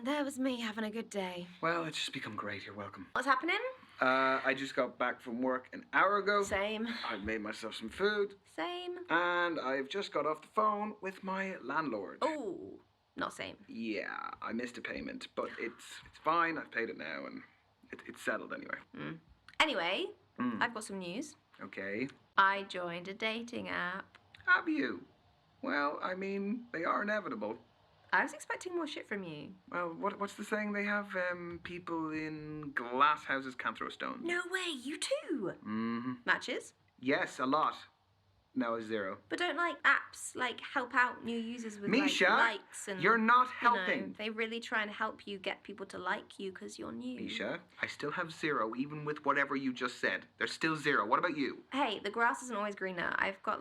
there was me having a good day. Well, it's just become great. You're welcome. What's happening? I just got back from work an hour ago. Same. I've made myself some food. Same. And I've just got off the phone with my landlord. Oh, not same. Yeah, I missed a payment, but it's fine. I've paid it now, and it's settled anyway. Anyway, I've got some news. Okay. I joined a dating app. Have you? Well, I mean, they are inevitable. I was expecting more shit from you. Well, what's the saying? They have people in glass houses can't throw stones. No way, you too. Mm-hmm. Matches? Yes, a lot. No, 0. But don't apps help out new users with Misha, likes and you're not you know, helping. they really try and help you get people to like you because you're new. Misha, I still have 0 even with whatever you just said. There's still 0. What about you? Hey, the grass isn't always greener. I've got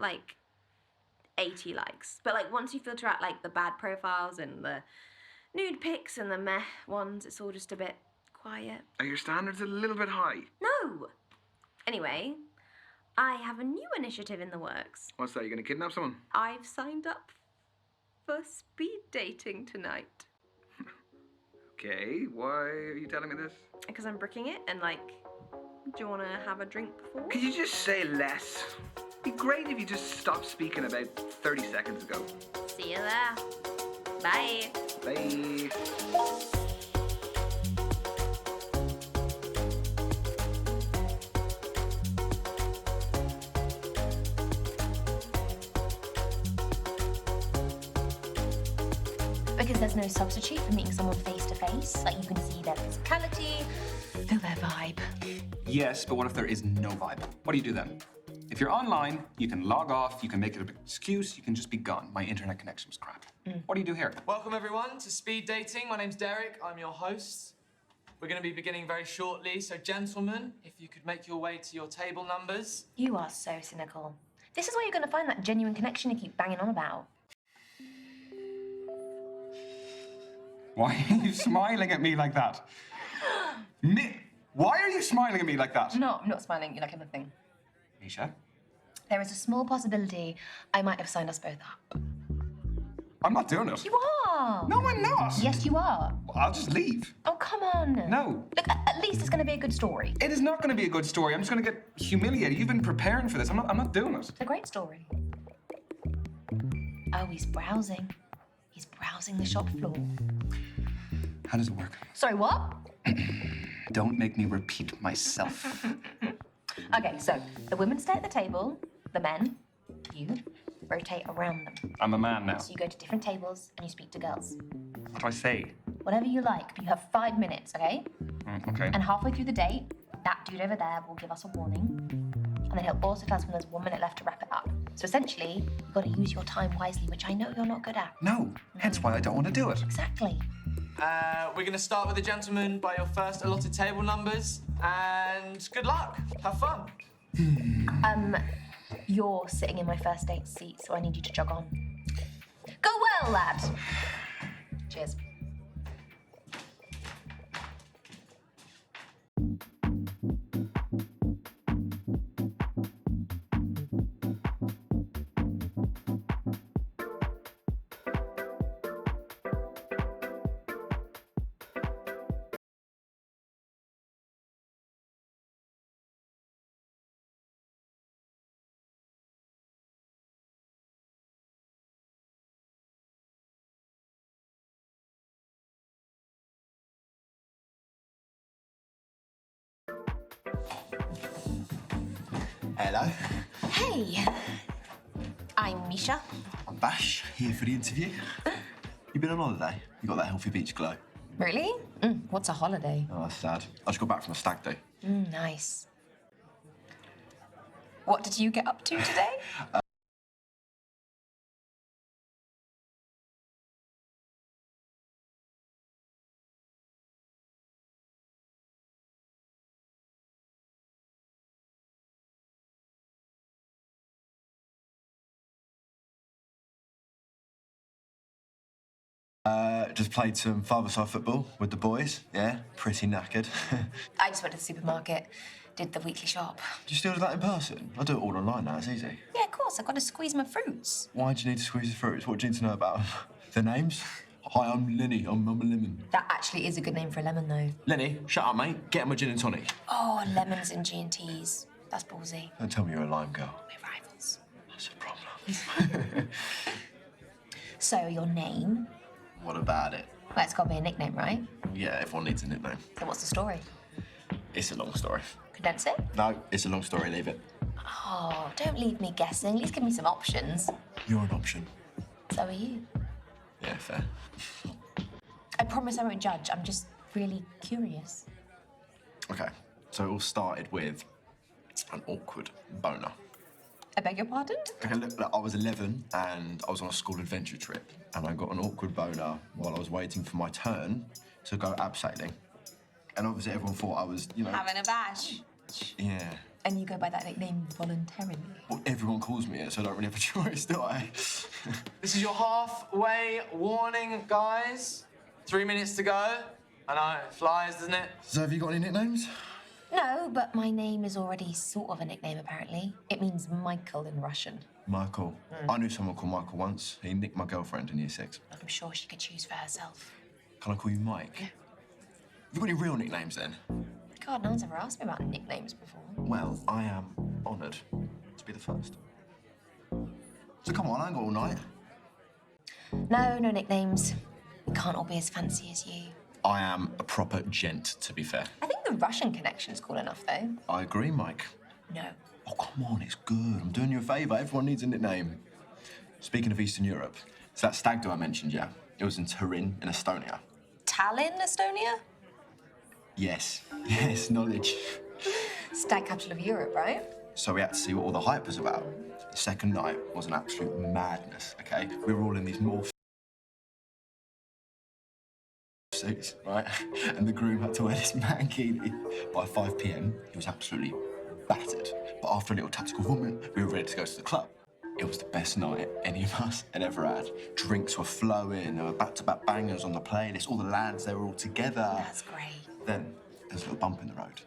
80 likes. But once you filter out the bad profiles and the nude pics and the meh ones, it's all just a bit quiet. Are your standards a little bit high? No! Anyway, I have a new initiative in the works. What's that? You gonna kidnap someone? I've signed up for speed dating tonight. Okay, why are you telling me this? Because I'm bricking it and do you want to have a drink before? Could you just say less? It'd be great if you just stopped speaking about 30 seconds ago. See you there. Bye. Bye. Because there's no substitute for meeting someone face to face. You can see their physicality, feel their vibe. Yes, but what if there is no vibe? What do you do then? If you're online, you can log off, you can make it an excuse, you can just be gone. My internet connection was crap. What do you do here? Welcome everyone to Speed Dating. My name's Derek, I'm your host. We're going to be beginning very shortly, so gentlemen, if you could make your way to your table numbers. You are so cynical. This is where you're going to find that genuine connection you keep banging on about. Why are you smiling at me like that? Why are you smiling at me like that? No, I'm not smiling. You like anything. Misha? There is a small possibility I might have signed us both up. I'm not doing it. You are! No, I'm not! Yes, you are. I'll just leave. Oh, come on. No. Look, at least it's going to be a good story. It is not going to be a good story. I'm just going to get humiliated. You've been preparing for this. I'm not doing it. It's a great story. Oh, he's browsing. He's browsing the shop floor. How does it work? Sorry, what? Don't make me repeat myself. Okay, so the women stay at the table, the men, you, rotate around them. I'm a man now. So you go to different tables and you speak to girls. What do I say? Whatever you like, but you have 5 minutes, okay? Okay. And halfway through the date, that dude over there will give us a warning. And then he'll also tell us when there's 1 minute left to wrap it up. So essentially, you've got to use your time wisely, which I know you're not good at. No, hence why I don't want to do it. Exactly. We're going to start with the gentlemen by your first allotted table numbers. And good luck. Have fun. You're sitting in my first date seat, so I need you to jog on. Go well, lad. Cheers. Hello, Hey, I'm Misha. I'm Bash, here for the interview. You been on holiday? You got that healthy beach glow. Really? What's a holiday? Oh, that's sad. I just got back from a stag do. Nice. What did you get up to today? Just played some five-a-side football with the boys. Yeah, pretty knackered. I just went to the supermarket, did the weekly shop. Do you still do that in person? I do it all online now, it's easy. Yeah, of course, I've got to squeeze my fruits. Why do you need to squeeze the fruits? What do you need to know about them? The names? Hi, I'm Lenny. I'm a lemon. That actually is a good name for a lemon, though. Lenny, shut up, mate. Get him a gin and tonic. Oh, lemons and G&Ts. That's ballsy. Don't tell me you're a lime girl. We're rivals. That's a problem. So, your name? What about it? Well, it's got to be a nickname, right? Yeah, everyone needs a nickname. So what's the story? It's a long story. Condense it? No, it's a long story. Leave it. Oh, don't leave me guessing. At least give me some options. You're an option. So are you. Yeah, fair. I promise I won't judge. I'm just really curious. Okay, so it all started with an awkward boner. I beg your pardon? Okay, look, I was 11 and I was on a school adventure trip and I got an awkward boner while I was waiting for my turn to go abseiling. And obviously everyone thought I was, you know... Having a bash. Yeah. And you go by that nickname voluntarily. Well, everyone calls me it, so I don't really have a choice, do I? This is your halfway warning, guys. 3 minutes to go. I know, it flies, doesn't it? So have you got any nicknames? No, but my name is already sort of a nickname, apparently. It means Michael in Russian. Michael. I knew someone called Michael once. He nicked my girlfriend in year 6. I'm sure she could choose for herself. Can I call you Mike? Yeah. Have you got any real nicknames then? God, no one's ever asked me about nicknames before. Well, I am honoured to be the first. So come on, I ain't got all night. No, no nicknames. We can't all be as fancy as you. I am a proper gent, to be fair. I think the Russian connection's cool enough, though. I agree, Mike. No. Oh, come on, it's good. I'm doing you a favour. Everyone needs a nickname. Speaking of Eastern Europe, so that stag do I mentioned, yeah? It was in Turin, in Estonia. Tallinn, Estonia? Yes. Yes, knowledge. Stag capital of Europe, right? So we had to see what all the hype was about. The second night was an absolute madness, okay? We were all in these morph suits, right? And the groom had to wear this mankini. By 5 p.m, he was absolutely battered. But after a little tactical vomit, we were ready to go to the club. It was the best night any of us had ever had. Drinks were flowing, there were back-to-back bangers on the playlist. All the lads, they were all together. That's great. Then there's a little bump in the road.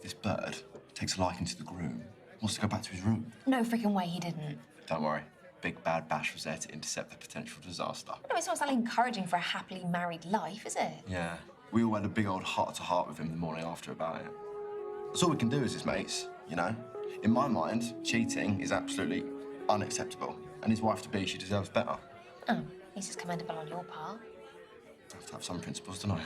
This bird takes a liking to the groom, wants to go back to his room. No freaking way he didn't. Don't worry, Big Bad Bash was there to intercept the potential disaster. No, it's not exactly encouraging for a happily married life, is it? Yeah, we all had a big old heart-to-heart with him the morning after about it. That's all we can do as his mates, you know? In my mind, cheating is absolutely unacceptable. And his wife-to-be, she deserves better. Oh, at least it's commendable on your part. I have to have some principles, don't I?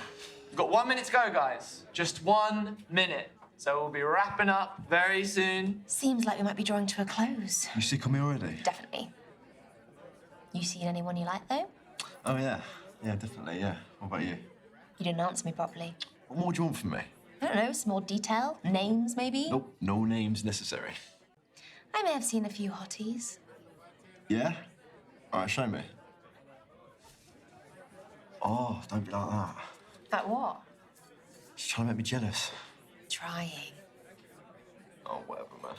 We've got 1 minute to go, guys. Just 1 minute. So we'll be wrapping up very soon. Seems like we might be drawing to a close. You sick of me already? Definitely. You seen anyone you like, though? Oh, yeah. Yeah, definitely, yeah. What about you? You didn't answer me properly. What more do you want from me? I don't know, some more detail? Names, maybe? Nope, no names necessary. I may have seen a few hotties. Yeah? All right, show me. Oh, don't be like that. At what? She's trying to make me jealous. Trying. Oh, whatever, man.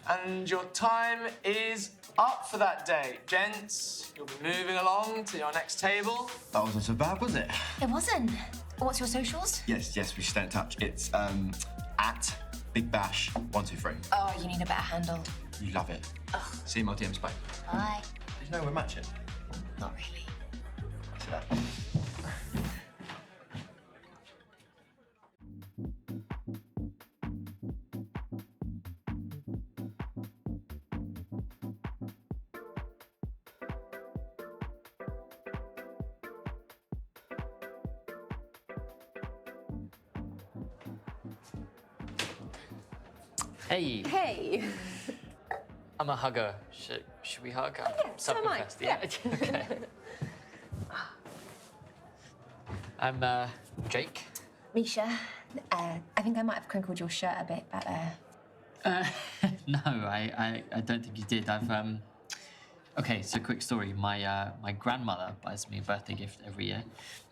And your time is up for that day. Gents, you'll be moving along to your next table. That wasn't so bad, was it? It wasn't. What's your socials? Yes, we should stay in touch. It's at Big Bash 123. Oh, you need a better handle. You love it. Ugh. See you in my DMs, bye. Bye. Did you know we're matching? Not really. See that? Hey, Hey. I'm a hugger. Should we hug? I'm so am I. self-confessed, yeah. Okay. I'm Jake. Misha, I think I might have crinkled your shirt a bit back there. No, I don't think you did. Okay, so quick story. My grandmother buys me a birthday gift every year,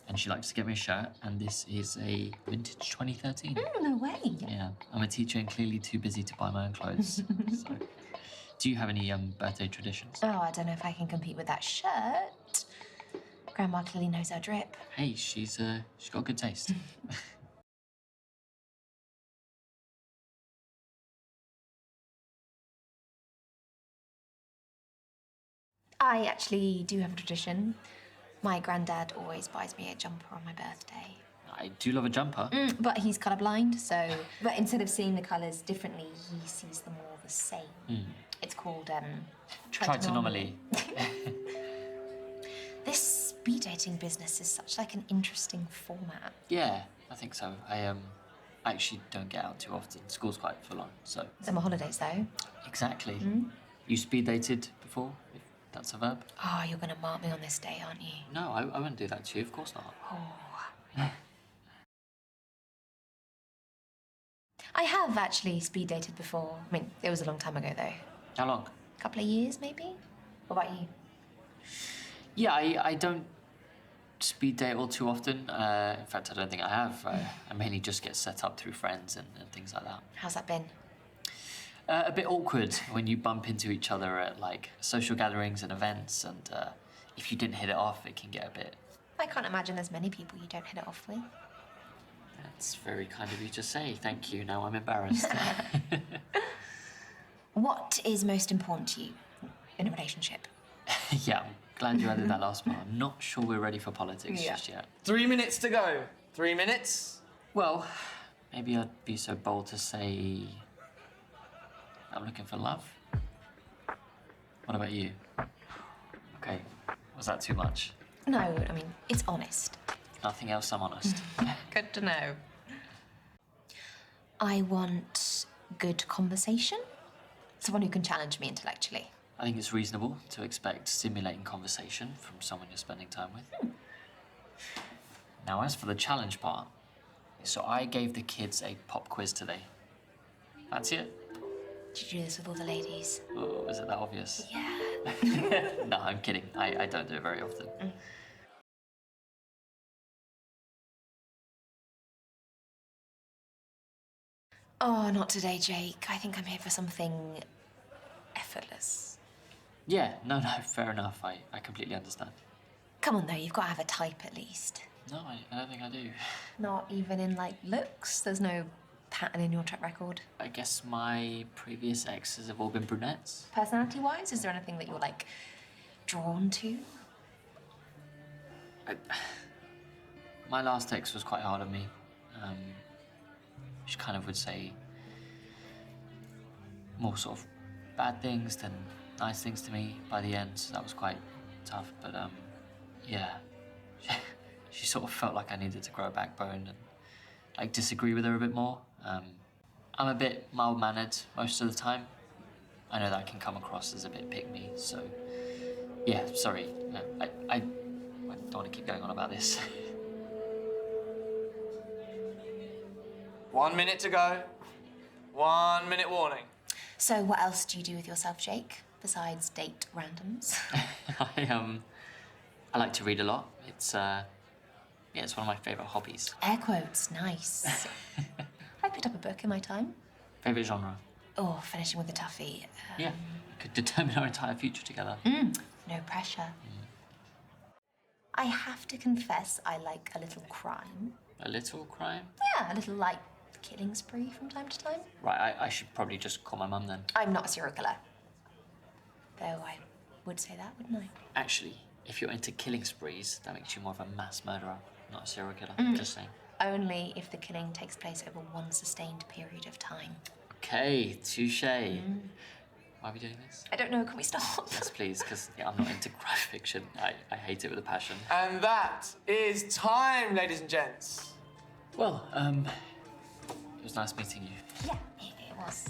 and she likes to get me a shirt, and this is a vintage 2013. No way. Yeah, I'm a teacher and clearly too busy to buy my own clothes. So, do you have any birthday traditions? Oh, I don't know if I can compete with that shirt. Grandma clearly knows her drip. Hey, she's got good taste. I actually do have a tradition. My granddad always buys me a jumper on my birthday. I do love a jumper. But he's colourblind, so... But instead of seeing the colours differently, he sees them all the same. It's called, Trigonometry. This speed dating business is such, like, an interesting format. Yeah, I think so. I actually don't get out too often. School's quite full on, so... Summer holidays, though. Exactly. You speed dated before, if that's a verb? Oh, you're going to mark me on this day, aren't you? No, I wouldn't do that to you, of course not. Oh. I have actually speed dated before. I mean, it was a long time ago, though. How long? A couple of years, maybe? What about you? Yeah, I don't speed date all too often. In fact, I don't think I have. I mainly just get set up through friends and things like that. How's that been? A bit awkward when you bump into each other at, like, social gatherings and events, and if you didn't hit it off, it can get a bit... I can't imagine there's many people you don't hit it off with. That's very kind of you to say. Thank you. Now I'm embarrassed. What is most important to you in a relationship? Yeah, I'm glad you added that last part. I'm not sure we're ready for politics just yet. 3 minutes to go. 3 minutes. Well, maybe I'd be so bold to say I'm looking for love. What about you? Okay, was that too much? No, I mean, it's honest. Nothing else, I'm honest. Good to know. I want good conversation. Someone who can challenge me intellectually. I think it's reasonable to expect stimulating conversation from someone you're spending time with. Now, as for the challenge part, so I gave the kids a pop quiz today. Fancy it? Did you do this with all the ladies? Oh, is it that obvious? Yeah. No, I'm kidding. I don't do it very often. Oh, not today, Jake. I think I'm here for something effortless. Yeah, no, fair enough. I completely understand. Come on, though, you've got to have a type at least. No, I don't think I do. Not even in, like, looks? There's no pattern in your track record? I guess my previous exes have all been brunettes. Personality-wise, is there anything that you're, like, drawn to? My last ex was quite hard on me. She kind of would say more sort of bad things than nice things to me by the end, so that was quite tough. But yeah, she sort of felt like I needed to grow a backbone and like disagree with her a bit more. I'm a bit mild-mannered most of the time. I know that can come across as a bit pick-me, so yeah, sorry. I don't want to keep going on about this. 1 minute to go. 1 minute warning. So what else do you do with yourself, Jake, besides date randoms? I like to read a lot. It's it's one of my favourite hobbies. Air quotes, nice. I picked up a book in my time. Favourite genre? Oh, finishing with a toughie. Yeah, we could determine our entire future together. No pressure. I have to confess I like a little crime. A little crime? Yeah, a little, like, killing spree from time to time. Right, I should probably just call my mum then. I'm not a serial killer. Though I would say that, wouldn't I? Actually, if you're into killing sprees, that makes you more of a mass murderer, not a serial killer. Just saying. Only if the killing takes place over one sustained period of time. Okay, touche. Why are we doing this? I don't know, can we stop? Yes, please, because I'm not into crime fiction. I hate it with a passion. And that is time, ladies and gents. Well, it was nice meeting you. Yeah, it was.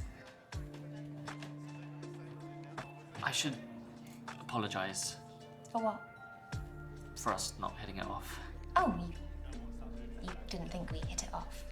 I should apologise For what? for us not hitting it off. Oh, you didn't think we hit it off?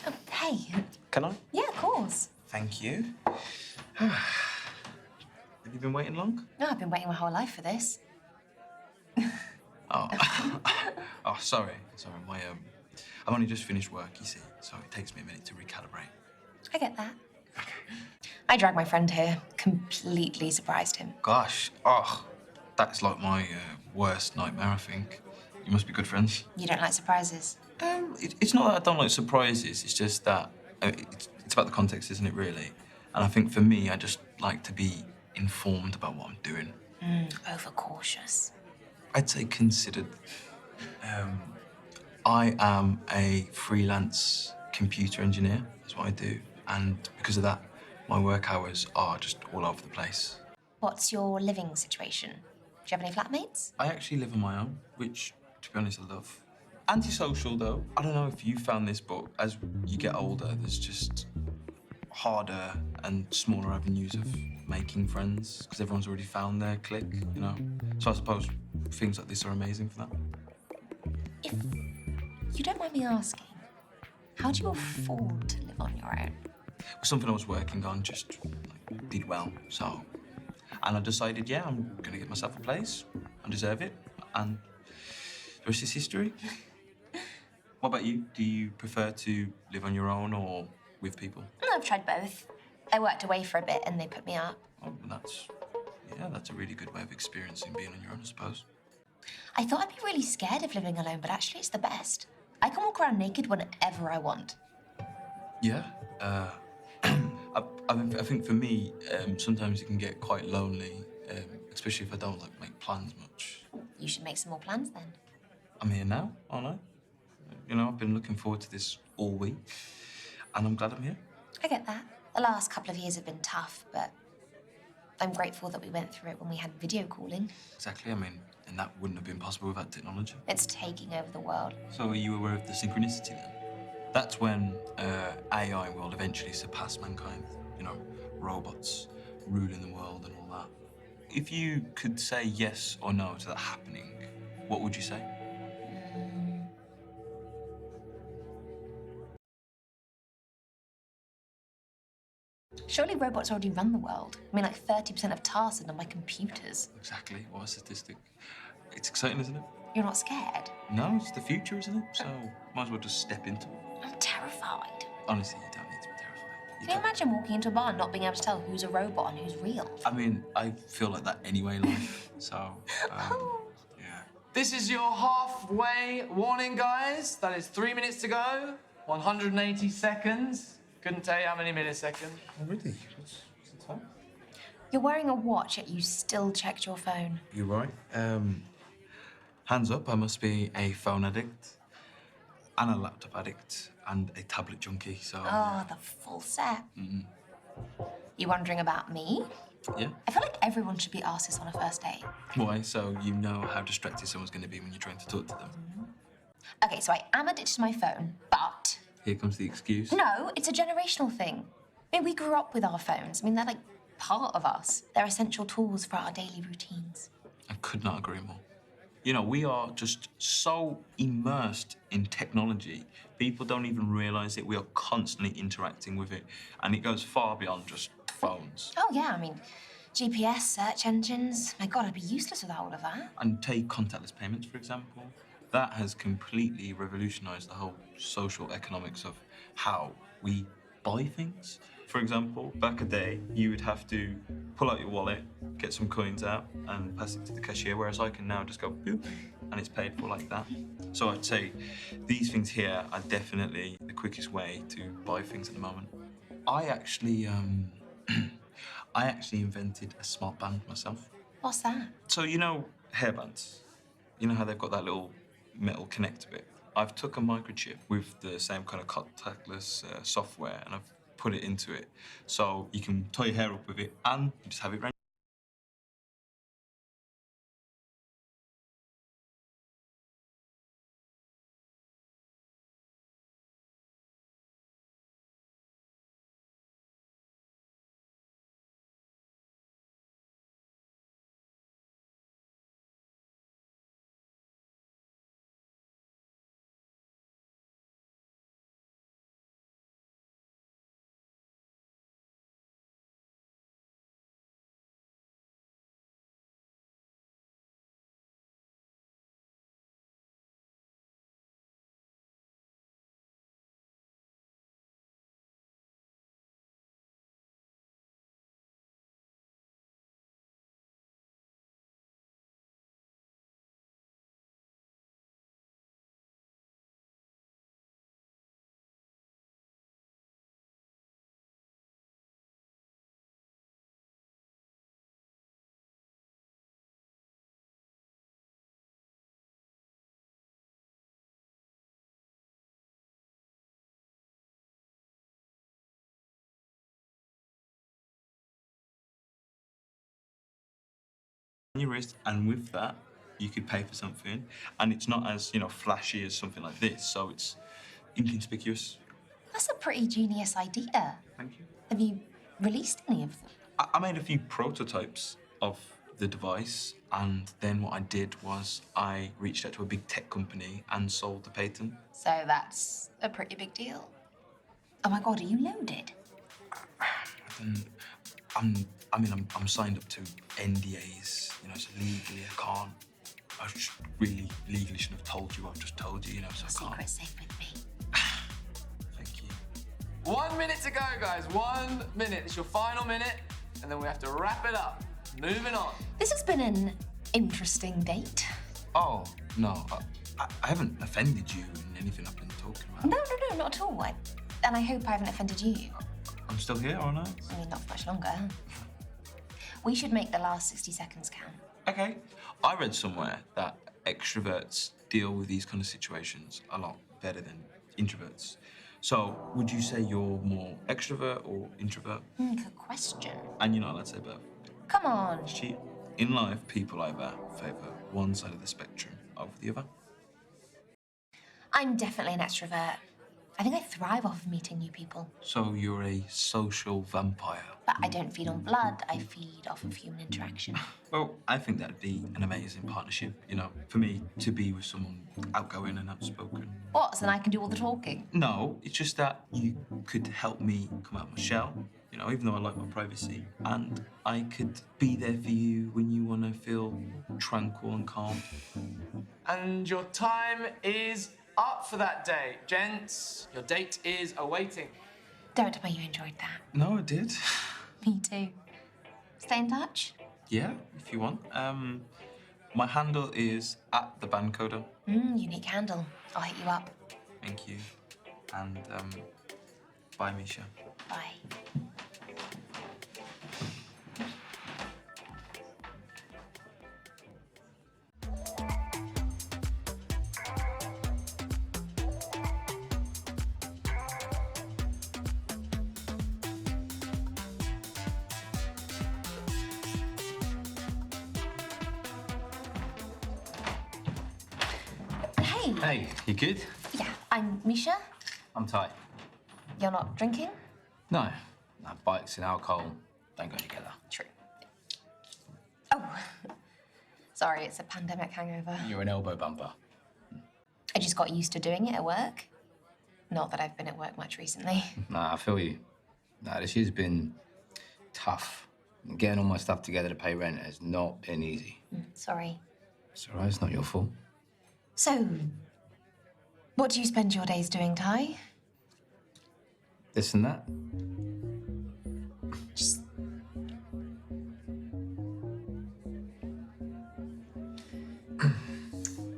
Oh, hey. Can I? Yeah, of course. Thank you. Have you been waiting long? No, I've been waiting my whole life for this. Oh, oh, sorry. Sorry, I've only just finished work, you see, so it takes me a minute to recalibrate. I get that. I dragged my friend here, completely surprised him. Gosh, that's like my worst nightmare, I think. You must be good friends. You don't like surprises? It's not that I don't like surprises, it's just that it's about the context, isn't it, really? And I think for me, I just like to be informed about what I'm doing. Overcautious. I'd say considered. I am a freelance computer engineer, that's what I do. And because of that, my work hours are just all over the place. What's your living situation? Do you have any flatmates? I actually live on my own, which, to be honest, I love. Antisocial, though. I don't know if you found this, but as you get older, there's just harder and smaller avenues of making friends because everyone's already found their clique, you know? So I suppose things like this are amazing for that. If you don't mind me asking, how do you afford to live on your own? It was something I was working on, just did well, so. And I decided, yeah, I'm gonna get myself a place. I deserve it, and the rest is history. What about you? Do you prefer to live on your own or with people? I've tried both. I worked away for a bit and they put me up. Oh, that's a really good way of experiencing being on your own, I suppose. I thought I'd be really scared of living alone, but actually it's the best. I can walk around naked whenever I want. Yeah. I think for me, sometimes it can get quite lonely, especially if I don't make plans much. You should make some more plans then. I'm here now, aren't I? You know, I've been looking forward to this all week, and I'm glad I'm here. I get that. The last couple of years have been tough, but I'm grateful that we went through it when we had video calling. Exactly. I mean, and that wouldn't have been possible without technology. It's taking over the world. So are you aware of the synchronicity then? That's when AI will eventually surpass mankind. You know, robots ruling the world and all that. If you could say yes or no to that happening, what would you say? Surely robots already run the world. I mean, like 30% of tasks are done by computers. Exactly. What a statistic. It's exciting, isn't it? You're not scared? No, it's the future, isn't it? So might as well just step into it. I'm terrified. Honestly, you don't need to be terrified. Can you imagine walking into a bar and not being able to tell who's a robot and who's real? I mean, I feel like that anyway in life. So, yeah. This is your halfway warning, guys. That is 3 minutes to go, 180 seconds. Couldn't tell you how many milliseconds. Oh, really? What's the time? You're wearing a watch, yet you still checked your phone. You're right. Hands up, I must be a phone addict and a laptop addict and a tablet junkie, so... Oh, the full set. You wondering about me? Yeah? I feel like everyone should be asked this on a first date. Why? So you know how distracted someone's going to be when you're trying to talk to them. Okay, so I am addicted to my phone, but... Here comes the excuse. No, it's a generational thing. I mean, we grew up with our phones. I mean, they're like part of us. They're essential tools for our daily routines. I could not agree more. You know, we are just so immersed in technology, people don't even realise it. We are constantly interacting with it, and it goes far beyond just phones. Oh, yeah, I mean, GPS, search engines. My God, I'd be useless without all of that. And take contactless payments, for example. That has completely revolutionised the whole social economics of how we buy things. For example, back a day, you would have to pull out your wallet, get some coins out, and pass it to the cashier, whereas I can now just go boop, and it's paid for like that. So I'd say these things here are definitely the quickest way to buy things at the moment. I actually invented a smart band myself. What's that? So you know hairbands? You know how they've got that little metal connector bit? I've took a microchip with the same kind of contactless software, and I've put it into it. So you can tie your hair up with it and just have it around your wrist, and with that, you could pay for something, and it's not as flashy as something like this, so it's inconspicuous. That's a pretty genius idea. Thank you. Have you released any of them? I made a few prototypes of the device, and then what I did was I reached out to a big tech company and sold the patent. So that's a pretty big deal. Oh my God, are you loaded? I'm signed up to NDAs, so legally I can't. I just really legally shouldn't have told you. I've just told you, so I can't. Secret's safe with me. Thank you. 1 minute to go, guys. 1 minute. It's your final minute, and then we have to wrap it up. Moving on. This has been an interesting date. Oh, no, I haven't offended you in anything I've been talking about. No, not at all. And I hope I haven't offended you. I'm still here, aren't I? I mean, not for much longer. We should make the last 60 seconds count. Okay. I read somewhere that extroverts deal with these kind of situations a lot better than introverts. So, would you say you're more extrovert or introvert? Good question. And you're not allowed to say both. Come on. Cheat. In life, people either favour one side of the spectrum over the other. I'm definitely an extrovert. I think I thrive off of meeting new people. So you're a social vampire. But I don't feed on blood, I feed off of human interaction. Well, I think that'd be an amazing partnership, for me to be with someone outgoing and outspoken. What, so then I can do all the talking? No, it's just that you could help me come out of my shell, even though I like my privacy. And I could be there for you when you want to feel tranquil and calm. And your time is up for that day. Gents, your date is awaiting. Don't tell me you enjoyed that. No, I did. Me too. Stay in touch? Yeah, if you want. My handle is @thebandcoder. Unique handle. I'll hit you up. Thank you. And bye, Misha. Bye. Hey. Hey, you good? Yeah, I'm Misha. I'm tight. You're not drinking? No, bikes and alcohol don't go together. True. Oh, sorry, it's a pandemic hangover. You're an elbow bumper. I just got used to doing it at work. Not that I've been at work much recently. Nah, I feel you. Nah, this year's been tough. Getting all my stuff together to pay rent has not been easy. Sorry. It's all right, it's not your fault. So, what do you spend your days doing, Ty? This and that. Just...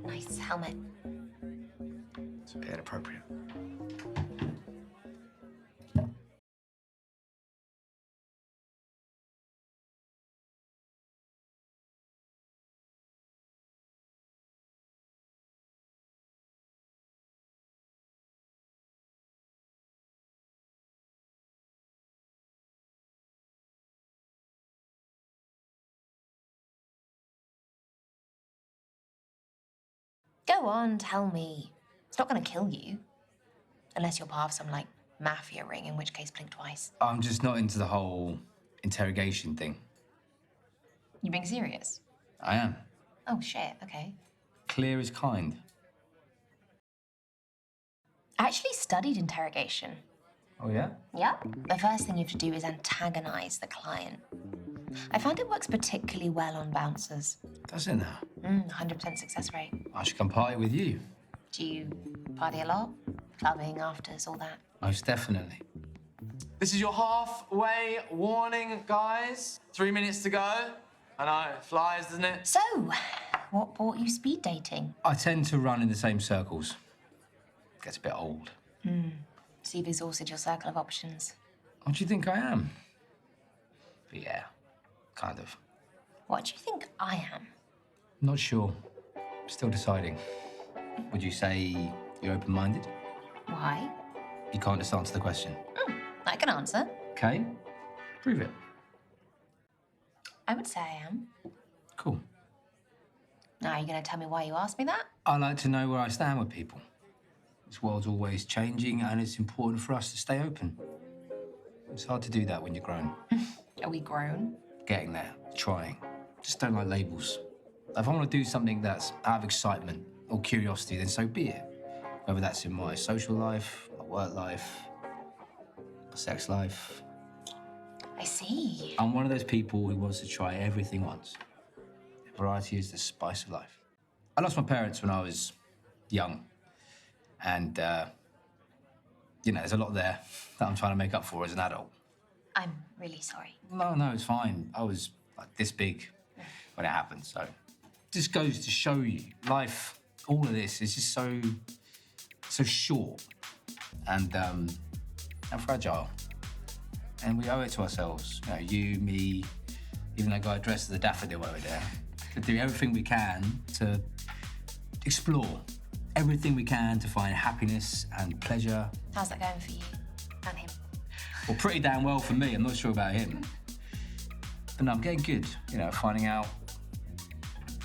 nice helmet. It's a bit inappropriate. Go on, tell me. It's not gonna kill you. Unless you're part of some, mafia ring, in which case blink twice. I'm just not into the whole interrogation thing. You being serious? I am. Oh, shit, okay. Clear is kind. I actually studied interrogation. Oh, yeah? Yeah. The first thing you have to do is antagonize the client. I found it works particularly well on bouncers. Does it now? 100% success rate. I should come party with you. Do you party a lot? Clubbing, afters, all that? Most definitely. This is your halfway warning, guys. 3 minutes to go. I know, it flies, doesn't it? So, what brought you speed dating? I tend to run in the same circles. Gets a bit old. So you've exhausted your circle of options. What do you think I am? But yeah, kind of. What do you think I am? Not sure. Still deciding. Would you say you're open-minded? Why? You can't just answer the question. I can answer. Okay, prove it. I would say I am. Cool. Now, are you going to tell me why you asked me that? I like to know where I stand with people. This world's always changing, and it's important for us to stay open. It's hard to do that when you're grown. Are we grown? Getting there, trying. Just don't like labels. If I want to do something that's out of excitement or curiosity, then so be it. Whether that's in my social life, my work life, my sex life. I see. I'm one of those people who wants to try everything once. Variety is the spice of life. I lost my parents when I was young. And, there's a lot there that I'm trying to make up for as an adult. I'm really sorry. No, it's fine. I was like this big when it happened, so. Just goes to show you, life, all of this is just so short and fragile. And we owe it to ourselves, you, me, even that guy dressed as a daffodil over there, to do everything we can to explore, everything we can to find happiness and pleasure. How's that going for you and him? Well, pretty damn well for me. I'm not sure about him. But no, I'm getting good, finding out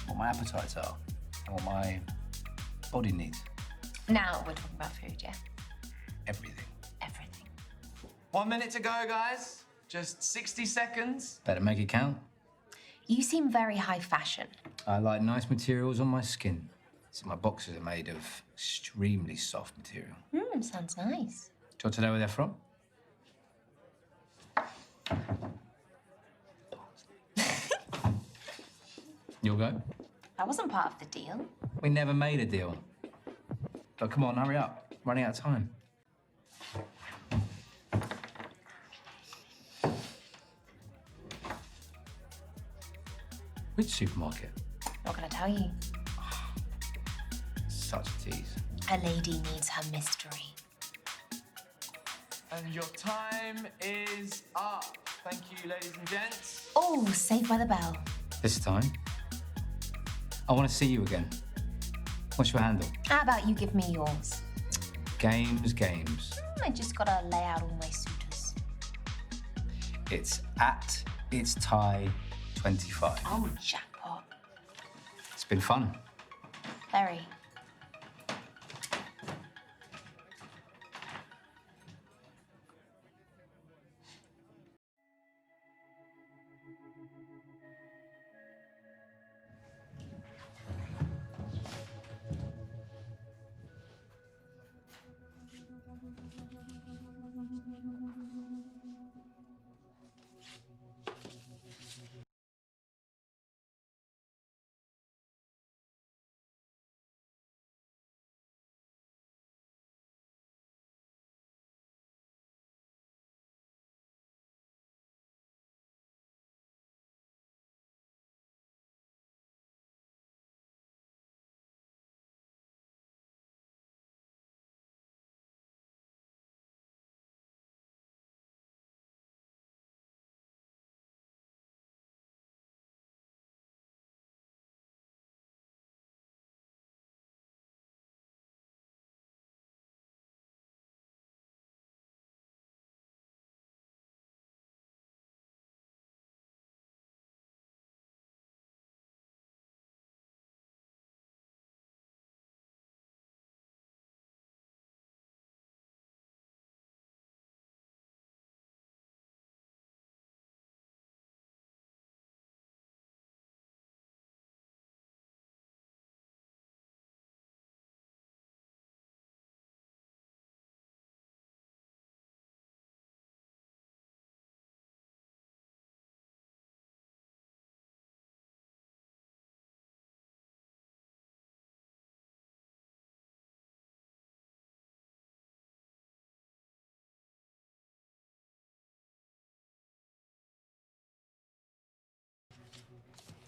what my appetites are and what my body needs. Now we're talking about food, yeah? Everything. Everything. 1 minute to go, guys. Just 60 seconds. Better make it count. You seem very high fashion. I like nice materials on my skin. So my boxers are made of extremely soft material. Sounds nice. Do you want to know where they're from? You'll go? That wasn't part of the deal. We never made a deal. But come on, hurry up. Running out of time. Which supermarket? Not gonna tell you. Such a tease. A lady needs her mystery. And your time is up. Thank you, ladies and gents. Oh, saved by the bell. This time, I want to see you again. What's your handle? How about you give me yours? Games. I just gotta lay out all my suitors. It's @itstie25. Oh, jackpot. It's been fun. Very.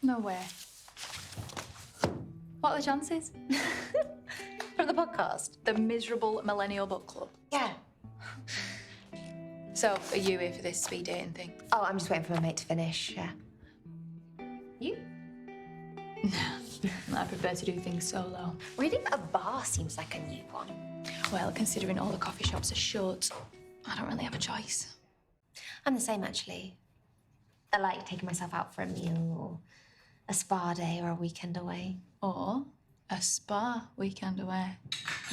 No way. What are the chances? From the podcast? The Miserable Millennial Book Club. Yeah. So, are you here for this speed dating thing? Oh, I'm just waiting for my mate to finish, yeah. You? I prefer to do things solo. Reading at a bar seems like a new one. Well, considering all the coffee shops are shut, I don't really have a choice. I'm the same, actually. I like taking myself out for a meal or A spa day or a weekend away. Or a spa weekend away.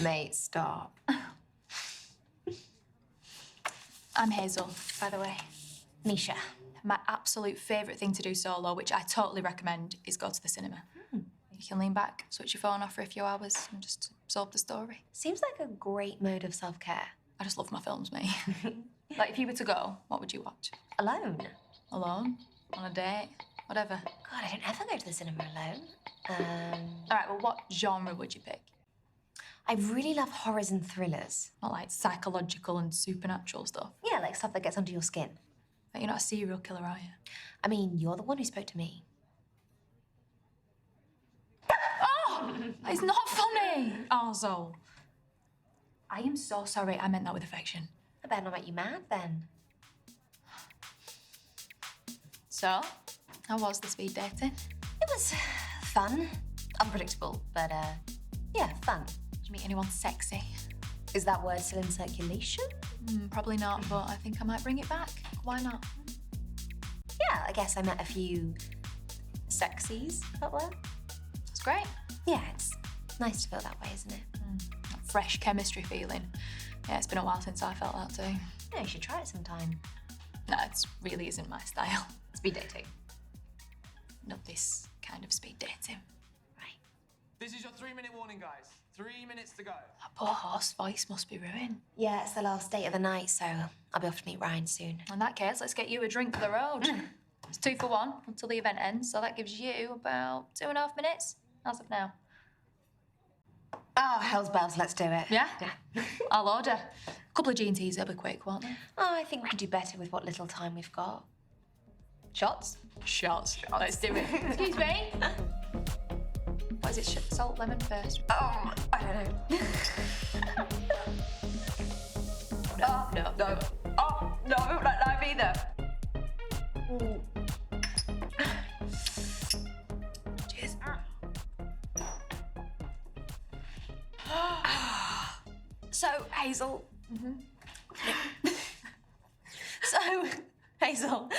Mate, stop. I'm Hazel, by the way. Nisha. My absolute favourite thing to do solo, which I totally recommend, is go to the cinema. You can lean back, switch your phone off for a few hours, and just absorb the story. Seems like a great mode of self-care. I just love my films, mate. Like, if you were to go, what would you watch? Alone. Alone? On a date? Whatever. God, I don't ever go to the cinema alone. All right, well, what genre would you pick? I really love horrors and thrillers. Not like psychological and supernatural stuff. Yeah, like stuff that gets under your skin. But you're not a serial killer, are you? I mean, you're the one who spoke to me. Oh! It's not funny! Also, I am so sorry. I meant that with affection. I better not make you mad then. So, how was the speed dating? It was fun. Unpredictable, but yeah, fun. Did you meet anyone sexy? Is that word still in circulation? Probably not, but I think I might bring it back. Why not? Yeah, I guess I met a few sexies that were. That's great. Yeah, it's nice to feel that way, isn't it? That fresh chemistry feeling. Yeah, it's been a while since I felt that too. Yeah, you should try it sometime. No, it really isn't my style. Speed dating. Not this kind of speed dating. Right. This is your 3-minute warning, guys. 3 minutes to go. That poor horse voice must be ruined. Yeah, it's the last date of the night, so I'll be off to meet Ryan soon. In that case, let's get you a drink for the road. It's 2 for 1 until the event ends, so that gives you about 2.5 minutes as of now. Oh, hell's bells, let's do it. Yeah? I'll order. A couple of G&Ts, they'll be quick, won't they? Oh, I think we can do better with what little time we've got. Shots? Shots. Let's do it. Excuse me? What is it? Salt, lemon first? Oh, I don't know. No, no, no. Oh, no, I don't like lime either. Cheers. So, Hazel. So, Hazel,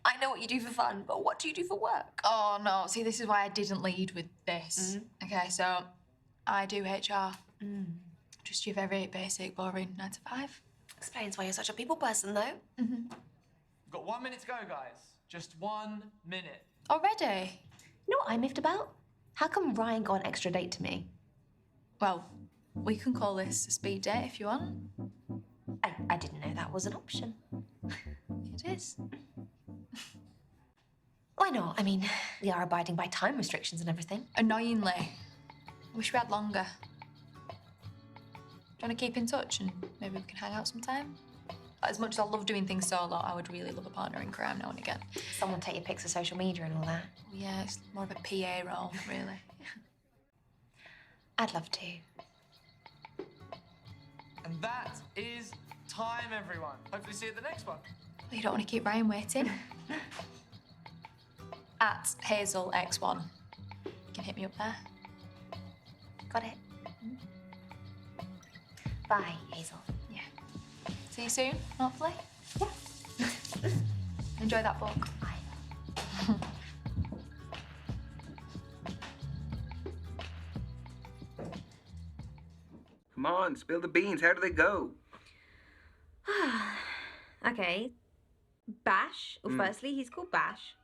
I know what you do for fun, but what do you do for work? Oh, no. See, this is why I didn't lead with this. Okay, so I do HR. Just your very basic, boring 9 to 5. Explains why you're such a people person, though. We've got 1 minute to go, guys. Just 1 minute. Already? You know what I miffed about? How come Ryan got an extra date to me? Well, we can call this a speed date if you want. I didn't know that was an option. It is. Why not? I mean, we are abiding by time restrictions and everything. Annoyingly. I wish we had longer. Do you want to keep in touch and maybe we can hang out sometime? As much as I love doing things solo, I would really love a partner in crime now and again. Someone take your pics of social media and all that. Yeah, it's more of a PA role, really. I'd love to. And that is time, everyone. Hopefully see you at the next one. Well, you don't want to keep Ryan waiting. At Hazel X1. You can hit me up there. Got it. Bye, Hazel. Yeah. See you soon, hopefully. Yeah. Enjoy that book. Bye. Come on, spill the beans. How do they go? Okay. Bash. Well, firstly, he's called Bash,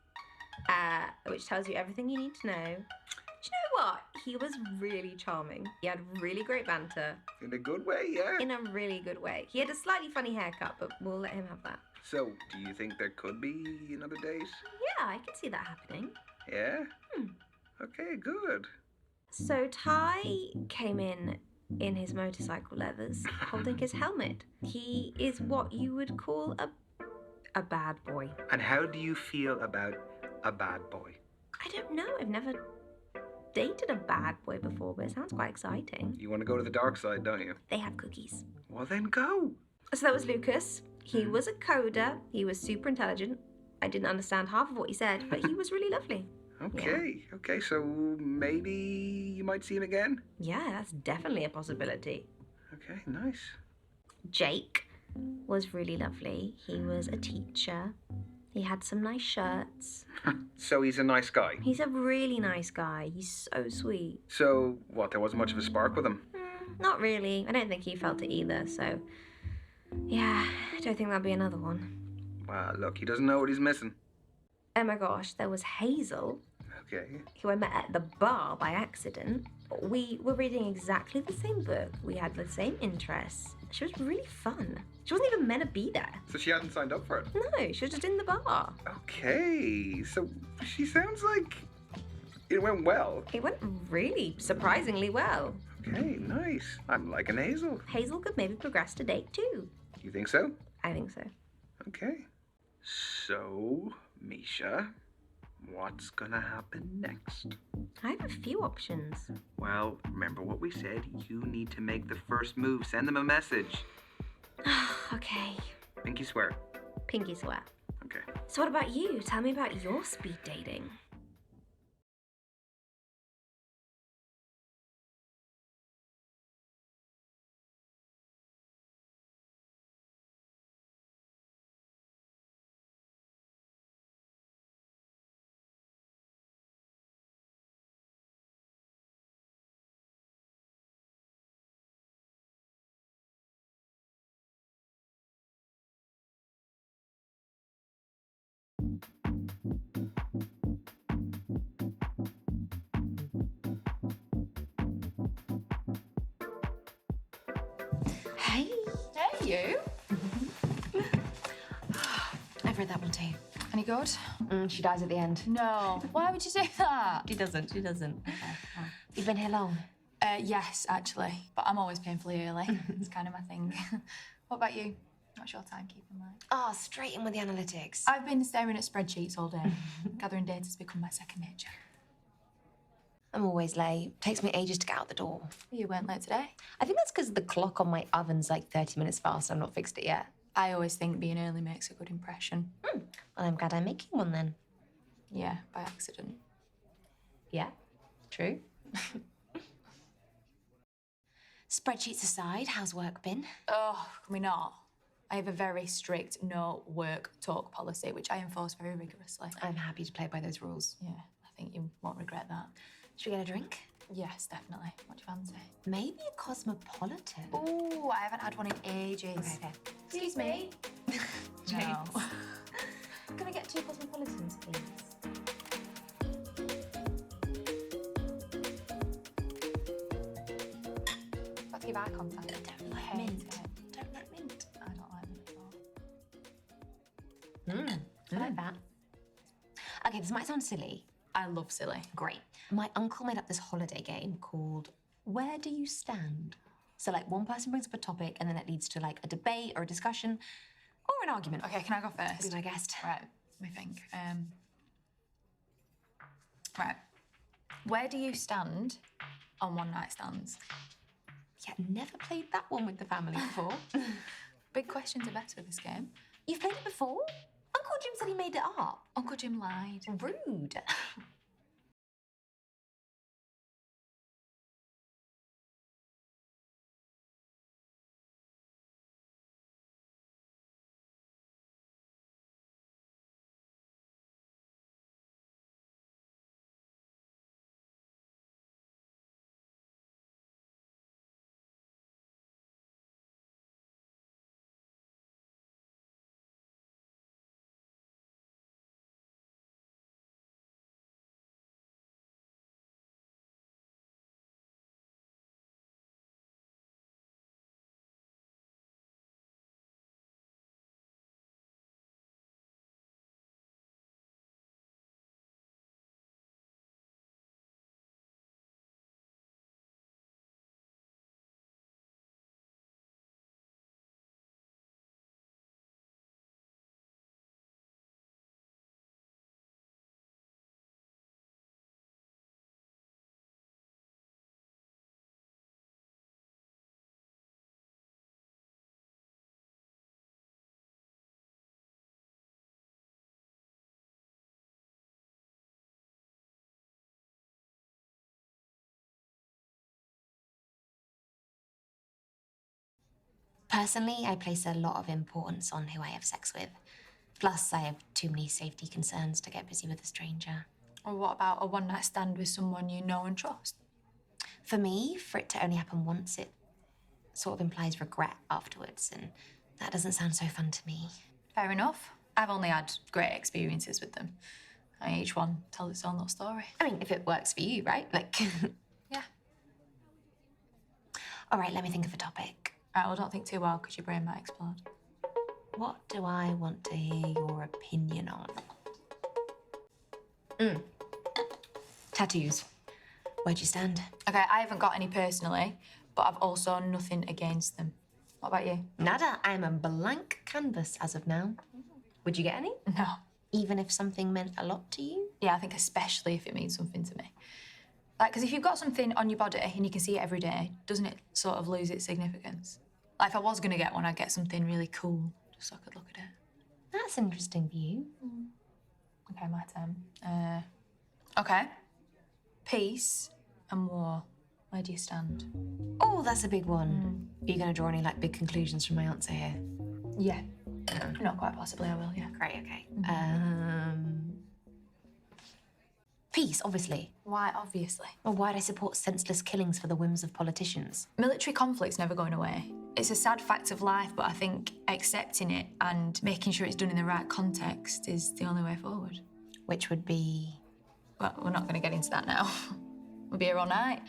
which tells you everything you need to know. Do you know what? He was really charming. He had really great banter. In a good way, yeah? In a really good way. He had a slightly funny haircut, but we'll let him have that. So, do you think there could be another date? Yeah, I can see that happening. Yeah? Okay, good. So Ty came in his motorcycle leathers, holding his helmet. He is what you would call a bad boy. And how do you feel about a bad boy? I don't know. I've never dated a bad boy before, but it sounds quite exciting. You want to go to the dark side, don't you? They have cookies. Well, then go. So that was Lucas. He was a coder. He was super intelligent. I didn't understand half of what he said, but he was really lovely. Okay, so maybe you might see him again? Yeah, that's definitely a possibility. Okay, nice. Jake was really lovely. He was a teacher. He had some nice shirts. So he's a nice guy. He's a really nice guy. He's so sweet. So, what, there wasn't much of a spark with him? Not really. I don't think he felt it either, so... Yeah, I don't think that'll be another one. Well, look, he doesn't know what he's missing. Oh my gosh, there was Hazel, Okay. who I met at the bar by accident. We were reading exactly the same book. We had the same interests. She was really fun. She wasn't even meant to be there. So she hadn't signed up for it? No, she was just in the bar. Okay, so she sounds like it went well. It went really surprisingly well. Okay, nice. I'm liking Hazel. Hazel could maybe progress to date too. You think so? I think so. Okay. So, Misha, what's gonna happen next? I have a few options. Well, remember what we said. You need to make the first move. Send them a message. Okay. Pinky swear. Pinky swear. Okay. So what about you? Tell me about your speed dating. Hey, Hey, you. I've read that one too. Any good? She dies at the end. No. Why would you say that? She doesn't. You've been here long? Yes, actually. But I'm always painfully early. It's kind of my thing. What about you? What's your timekeeping like? Oh, straight in with the analytics. I've been staring at spreadsheets all day. Gathering data has become my second nature. I'm always late. Takes me ages to get out the door. You weren't late today? I think that's because the clock on my oven's like 30 minutes fast. I've not fixed it yet. I always think being early makes a good impression. Well, I'm glad I'm making one then. Yeah, by accident. Yeah, true. Spreadsheets aside, how's work been? Oh, can we not? I have a very strict no work talk policy, which I enforce very rigorously. I'm happy to play by those rules. Yeah, I think you won't regret that. Should we get a drink? Yes, definitely. What do you fancy? Maybe a cosmopolitan. Oh, I haven't had one in ages. Okay. Excuse me. No. Can I get 2 cosmopolitans, please? Got to give eye contact. Don't like Hate mint. it. Don't like mint. I don't like them at all. I like that. Okay, this might sound silly. I love silly. Great. My uncle made up this holiday game called Where Do You Stand? So, like, one person brings up a topic and then it leads to, like, a debate or a discussion or an argument. Okay, can I go first? Be my guest. Right, let me think. Right. Where do you stand on one night stands? Yeah, never played that one with the family before. Big questions are better with this game. You've played it before? Uncle Jim said he made it up. Uncle Jim lied. Rude. Personally, I place a lot of importance on who I have sex with. Plus, I have too many safety concerns to get busy with a stranger. Or what about a one-night stand with someone you know and trust? For me, for it to only happen once, it sort of implies regret afterwards, and that doesn't sound so fun to me. Fair enough. I've only had great experiences with them. Each one tells its own little story. I mean, if it works for you, right? Like, Yeah. all right, let me think of a topic. Right, well, don't think too well, because your brain might explode. What do I want to hear your opinion on? Tattoos. Where'd you stand? Okay, I haven't got any personally, but I've also nothing against them. What about you? Nada. I'm a blank canvas as of now. Would you get any? No. Even if something meant a lot to you? Yeah, I think especially if it means something to me. Like, because if you've got something on your body and you can see it every day, doesn't it sort of lose its significance? Like, if I was going to get one, I'd get something really cool, just so I could look at it. That's an interesting view. Okay, my turn. Okay. Peace and war. Where do you stand? Oh, that's a big one. Are you going to draw any, like, big conclusions from my answer here? Yeah. No, quite possibly I will, yeah. Great, okay. Peace, obviously. Why, obviously? Well, why'd I support senseless killings for the whims of politicians? Military conflict's never going away. It's a sad fact of life, but I think accepting it and making sure it's done in the right context is the only way forward. Which would be... Well, we're not going to get into that now. We'll be here all night.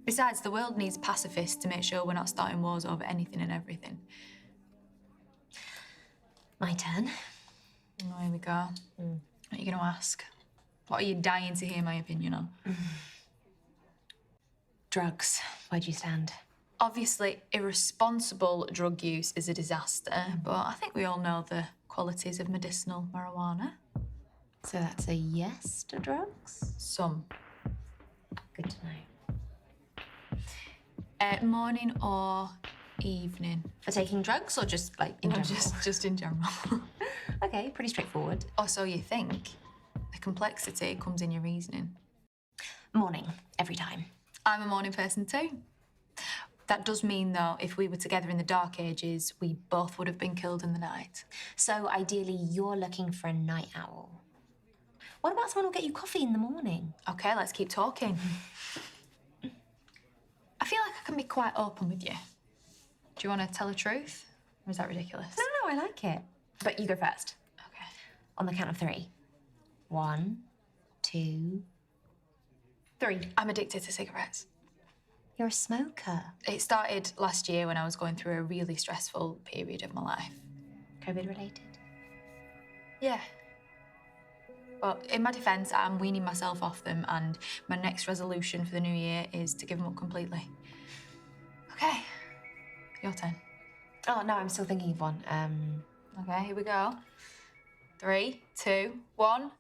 Besides, the world needs pacifists to make sure we're not starting wars over anything and everything. My turn. Oh, here we go. What are you going to ask? What are you dying to hear my opinion on? Drugs. Where'd you stand? Obviously, irresponsible drug use is a disaster, but I think we all know the qualities of medicinal marijuana. So that's a yes to drugs? Some. Good to know. Morning or evening? For taking drugs or just, like, in No, general? just in general. Okay, pretty straightforward. Or so you think. The complexity comes in your reasoning. Morning, every time. I'm a morning person too. That does mean, though, if we were together in the Dark Ages, we both would have been killed in the night. So ideally, you're looking for a night owl. What about someone who'll get you coffee in the morning? Okay, let's keep talking. I feel like I can be quite open with you. Do you want to tell the truth? Or is that ridiculous? No, I like it. But you go first. Okay. On the count of 3. 1, 2, 3. I'm addicted to cigarettes. You're a smoker. It started last year when I was going through a really stressful period of my life. COVID related? Yeah. But in my defence, I'm weaning myself off them, and my next resolution for the new year is to give them up completely. Okay, your turn. Oh, no, I'm still thinking of one. Okay, here we go. 3, 2, 1.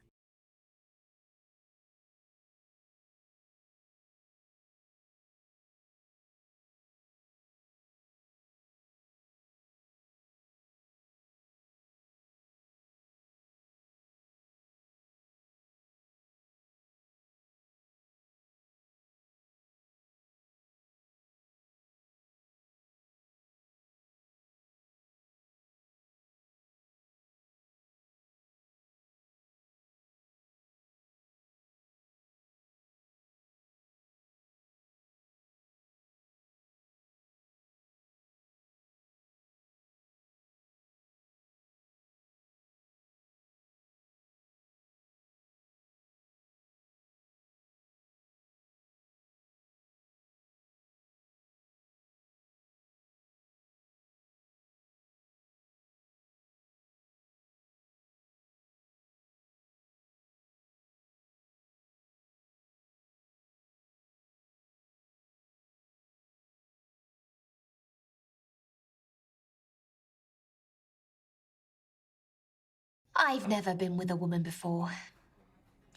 I've never been with a woman before.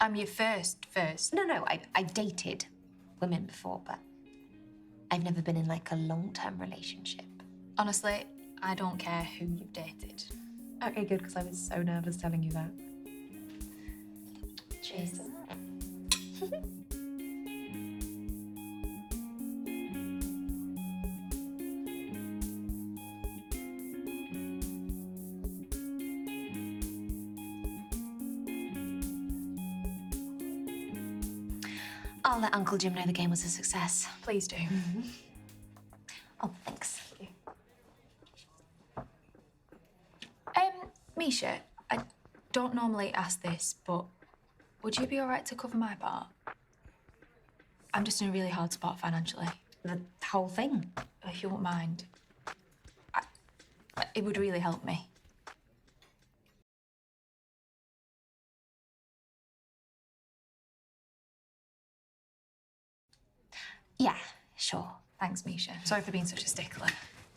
I'm your first. No, I've dated women before, but I've never been in, like, a long-term relationship. Honestly, I don't care who you've dated. Okay, good, because I was so nervous telling you that. Cheers. I'll let Uncle Jim know the game was a success. Please do. Oh, thanks. Misha, I don't normally ask this, but would you be all right to cover my part? I'm just in a really hard spot financially. The whole thing. If you won't mind. It would really help me. Yeah, sure. Thanks, Misha. Sorry for being such a stickler.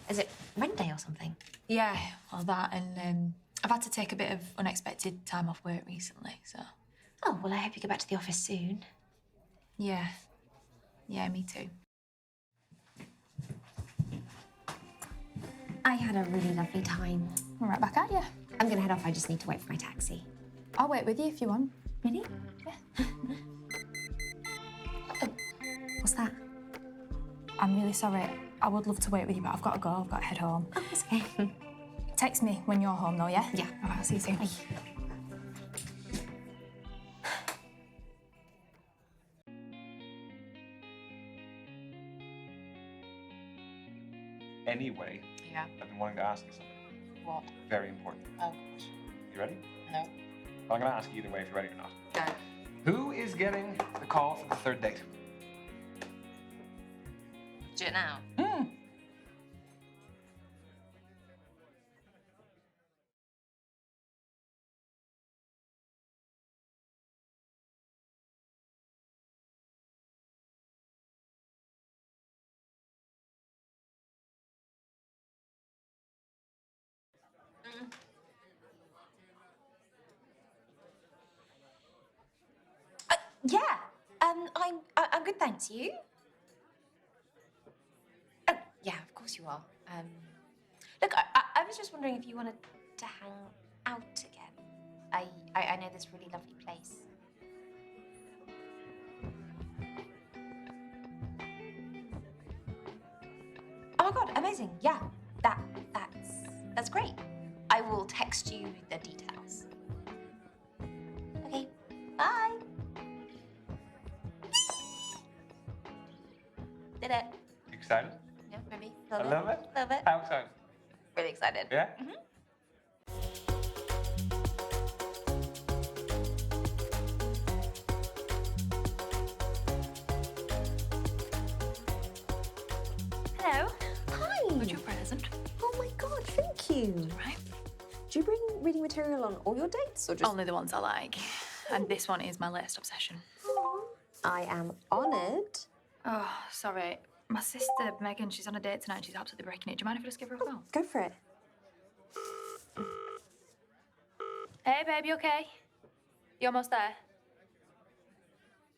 Is it rent day or something? Yeah, well, that, and I've had to take a bit of unexpected time off work recently, so. Oh, well, I hope you get back to the office soon. Yeah. Yeah, me too. I had a really lovely time. I'm right back at you. I'm gonna head off. I just need to wait for my taxi. I'll wait with you if you want. Really? Yeah. What's that? I'm really sorry. I would love to wait with you, but I've got to go. I've got to head home. Oh, it's okay. Text me when you're home, though, yeah? Yeah. All right, I'll see you soon. Bye. Anyway, Yeah. I've been wanting to ask you something. What? Very important. Oh, You ready? no. Well, I'm gonna ask you either way if you're ready or not. No. Who is getting the call for the third date? Do it now. Yeah. I'm good, thanks. You? Oh, yeah, of course you are. Look, I was just wondering if you wanted to hang out again. I know this really lovely place. Oh my God, amazing! Yeah, that's great. I will text you the details. Okay, bye. Did it? You excited? Yeah, maybe. A little bit? A little bit. How excited? Really excited. Yeah? Hello. Hi. What's your present? Oh my God, thank you. Right. Do you bring reading material on all your dates or just? Only the ones I like. And this one is my latest obsession. I am honoured. Oh, sorry. My sister, Megan, she's on a date tonight. She's absolutely breaking it. Do you mind if I just give her a call? Go for it. Hey, babe, you okay? You almost there?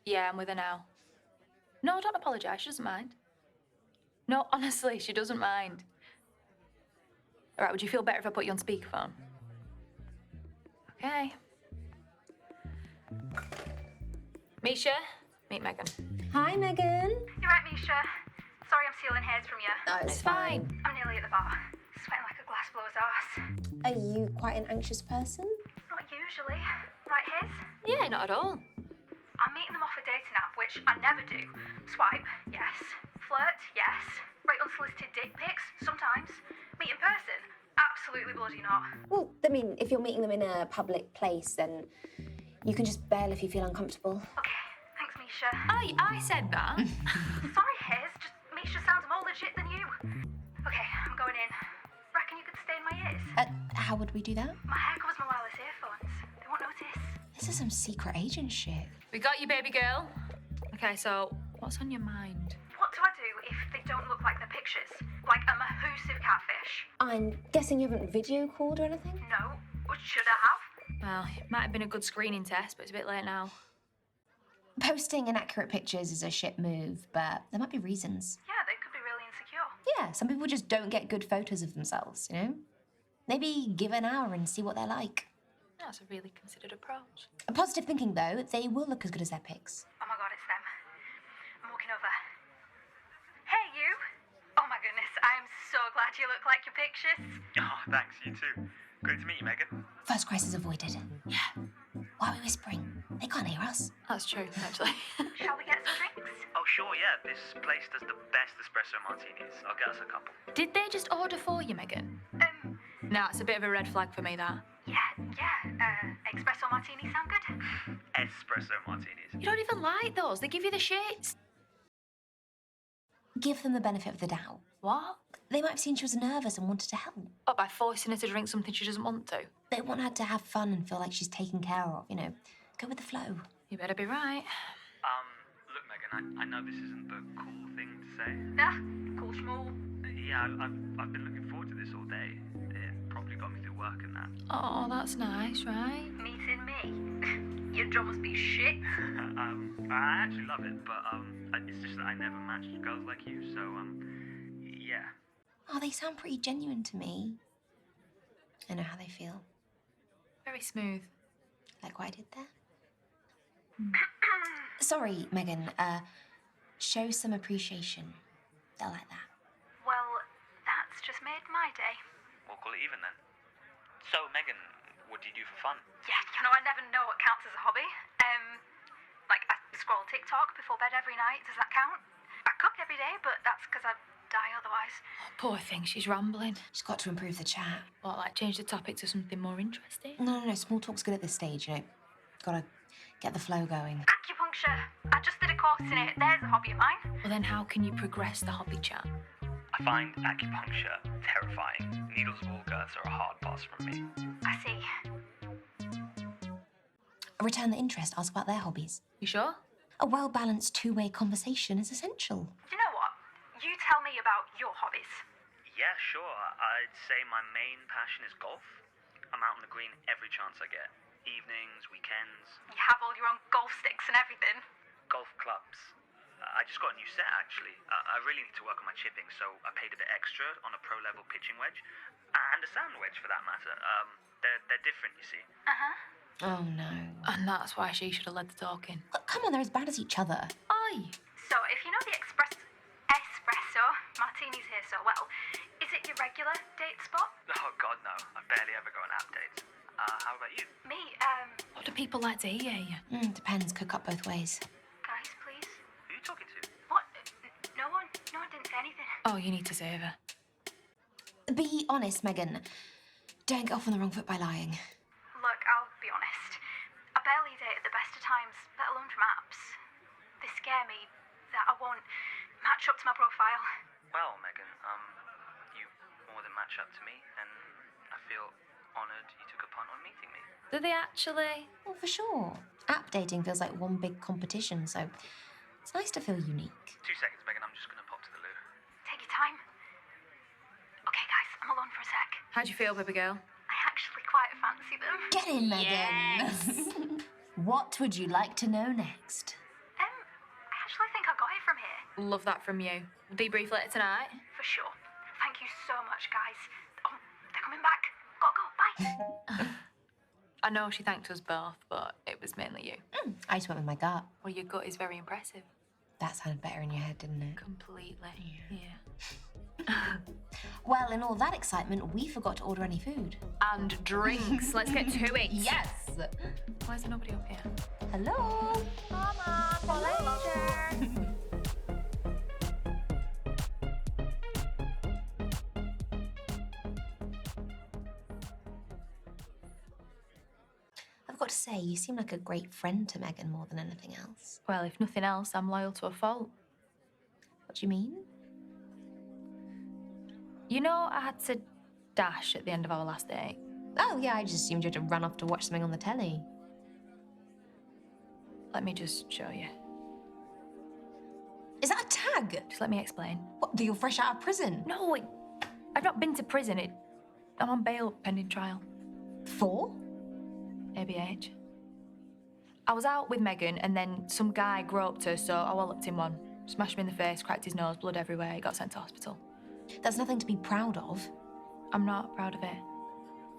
Yeah, I'm with her now. No, don't apologise. She doesn't mind. No, honestly, she doesn't mind. All right, would you feel better if I put you on speakerphone? Okay. Misha, meet Megan. Hi, Megan. You're right, Misha. Sorry I'm stealing hairs from you. No, It's fine. I'm nearly at the bar. Sweating like a glass blower's arse. Are you quite an anxious person? Not usually. Right, hairs? Yeah, not at all. I'm meeting them off a dating app, which I never do. Swipe, yes. Flirt, yes. Write unsolicited dick pics, sometimes. Meet in person, absolutely bloody not. Well, I mean, if you're meeting them in a public place, then you can just bail if you feel uncomfortable. Okay, thanks, Misha. I said that. Sorry, hairs, just Misha sounds more legit than you. Okay, I'm going in. Reckon you could stay in my ears? How would we do that? My hair covers my wireless earphones. They won't notice. This is some secret agent shit. We got you, baby girl. Okay, so what's on your mind? What do I do if they don't look like the pictures? Like a mahoosuve catfish? I'm guessing you haven't video called or anything? No. Or should I have? Well, it might have been a good screening test, but it's a bit late now. Posting inaccurate pictures is a shit move, but there might be reasons. Yeah, they could be really insecure. Yeah, some people just don't get good photos of themselves, you know? Maybe give it an hour and see what they're like. That's a really considered approach. Positive thinking, though, they will look as good as their pics. Oh my God, it's them. I'm walking over. Hey, you! Oh my goodness, I'm so glad you look like your pictures. Oh, thanks, you too. Great to meet you, Megan. First crisis avoided. Yeah. Why are we whispering? They can't hear us. That's true, actually. Shall we get some drinks? Sure, yeah. This place does the best espresso martinis. I'll get us a couple. Did they just order for you, Megan? Nah, it's a bit of a red flag for me, that. Yeah. Espresso martinis sound good? Espresso martinis. You don't even like those. They give you the shits. Give them the benefit of the doubt. What? They might have seen she was nervous and wanted to help. What, by forcing her to drink something she doesn't want to? They want her to have fun and feel like she's taken care of, you know. Go with the flow. You better be right. Look, Megan, I know this isn't the cool thing to say. Yeah, cool schmool. Yeah, I've been looking forward to this all day. It probably got me through work and that. Oh, that's nice, right? Meeting me. Your job must be shit. I actually love it, but it's just that I never matched girls like you, so yeah. Oh, they sound pretty genuine to me. I know how they feel. Very smooth. Like what I did there. Sorry, Megan. Show some appreciation. They'll like that. Well, that's just made my day. We'll call it even then. So, Megan, what do you do for fun? Yeah, I never know what counts as a hobby. Like, I scroll TikTok before bed every night. Does that count? I cook every day, but that's because I'd die otherwise. Poor thing, she's rambling. She's got to improve the chat. What, like change the topic to something more interesting? No. Small talk's good at this stage, you know. Gotta get the flow going. Acupuncture. I just did a course in it. There's a hobby of mine. Well, then how can you progress the hobby chat? I find acupuncture terrifying. Needles of all girths are a hard pass from me. I see. Return the interest, ask about their hobbies. You sure? A well-balanced two-way conversation is essential. You know what? You tell me about your hobbies. Yeah, sure. I'd say my main passion is golf. I'm out on the green every chance I get. Evenings, weekends. You have all your own golf sticks and everything. Golf clubs. I just got a new set, actually. I really need to work on my chipping, so I paid a bit extra on a pro-level pitching wedge. And a sand wedge, for that matter. They're different, you see. Oh, no. And that's why she should have led the talking. Look, come on, they're as bad as each other. Aye. So, if you know the espresso martinis here so well, is it your regular date spot? Oh, God, no. I barely ever go on app dates. How about you? Me, What do people like to hear you? Depends, cook up both ways. guys, please. Who are you talking to? What? No one didn't say anything. Oh, you need to save her. Be honest, Megan. Don't get off on the wrong foot by lying. Look, I'll be honest. I barely date at the best of times, let alone from apps. They scare me that I won't match up to my profile. Well, Megan, you more than match up to me, and I feel honoured you took a punt on meeting me. Do they actually? Well, for sure. App dating feels like one big competition, so it's nice to feel unique. 2 seconds, Megan. I'm just going to pop to the loo. Take your time. Okay, guys, I'm alone for a sec. How'd you feel, baby girl? I actually quite fancy them. Get in, Megan. What would you like to know next? I actually think I got it from here. Love that from you. Debrief later tonight. For sure. Thank you so much, guys. Oh, they're coming back. Gotta go. Bye. I know she thanked us both, but it was mainly you. I just went with my gut. Well, your gut is very impressive. That sounded better in your head, didn't it? Completely. Yeah. Well, in all that excitement, we forgot to order any food. And drinks. Let's get to it. Yes! Why is there nobody up here? Hello? Mama, later. I've got to say, you seem like a great friend to Megan more than anything else. Well, if nothing else, I'm loyal to a fault. What do you mean? You know, I had to dash at the end of our last date. Oh, yeah, I just assumed you had to run off to watch something on the telly. Let me just show you. Is that a tag? Just let me explain. What, that you're fresh out of prison? No, I've not been to prison. I'm on bail pending trial. For? ABH. I was out with Megan and then some guy groped her, so I walloped him one. Smashed him in the face, cracked his nose, blood everywhere. He got sent to hospital. That's nothing to be proud of. I'm not proud of it.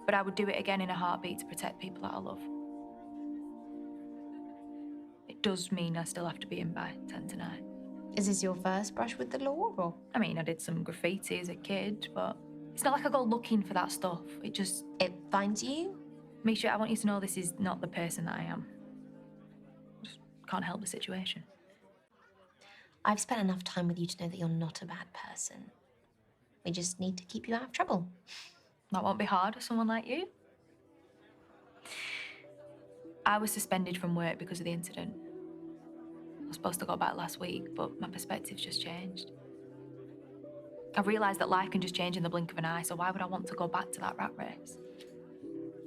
But I would do it again in a heartbeat to protect people that I love. It does mean I still have to be in by 10 tonight. Is this your first brush with the law, or? I mean, I did some graffiti as a kid, but it's not like I go looking for that stuff. It finds you? Misha, I want you to know this is not the person that I am. Just can't help the situation. I've spent enough time with you to know that you're not a bad person. We just need to keep you out of trouble. That won't be hard with someone like you. I was suspended from work because of the incident. I was supposed to go back last week, but my perspective's just changed. I've realised that life can just change in the blink of an eye, so why would I want to go back to that rat race?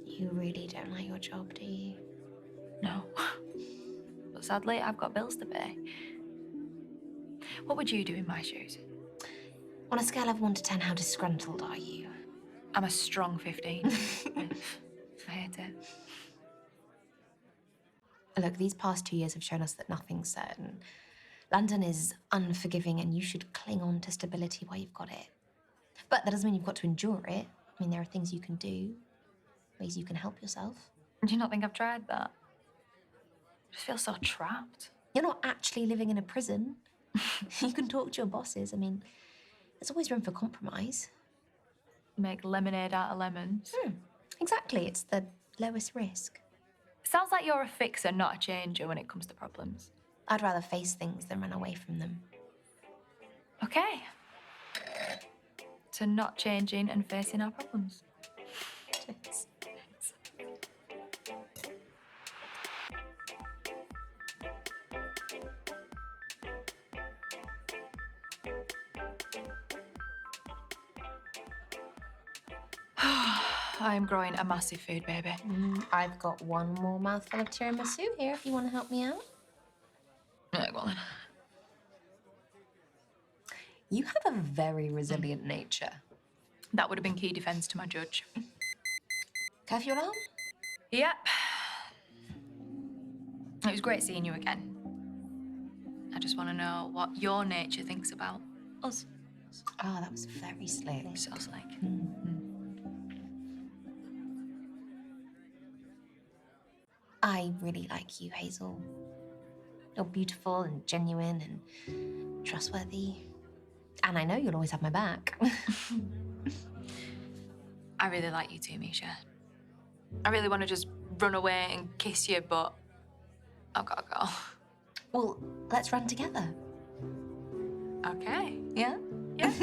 You really don't like your job, do you? No. But sadly, I've got bills to pay. What would you do in my shoes? On a scale of 1 to 10, how disgruntled are you? I'm a strong 15. I hate it. Look, these past 2 years have shown us that nothing's certain. London is unforgiving and you should cling on to stability while you've got it. But that doesn't mean you've got to endure it. I mean, there are things you can do, ways you can help yourself. Do you not think I've tried that? I just feel so trapped. You're not actually living in a prison. You can talk to your bosses. I mean, there's always room for compromise. Make lemonade out of lemons. Exactly, it's the lowest risk. Sounds like you're a fixer, not a changer when it comes to problems. I'd rather face things than run away from them. Okay. To not changing and facing our problems. Cheers. I am growing a massive food baby. I've got one more mouthful of tiramisu here if you want to help me out. Yeah, go on then. You have a very resilient nature. That would have been key defence to my judge. Curfew alarm? Yep. It was great seeing you again. I just want to know what your nature thinks about us. Oh, that was very slick. So slick. I really like you, Hazel. You're beautiful and genuine and trustworthy. And I know you'll always have my back. I really like you too, Misha. I really want to just run away and kiss you, but I've got to go. Well, let's run together. Okay. Yeah? Yeah.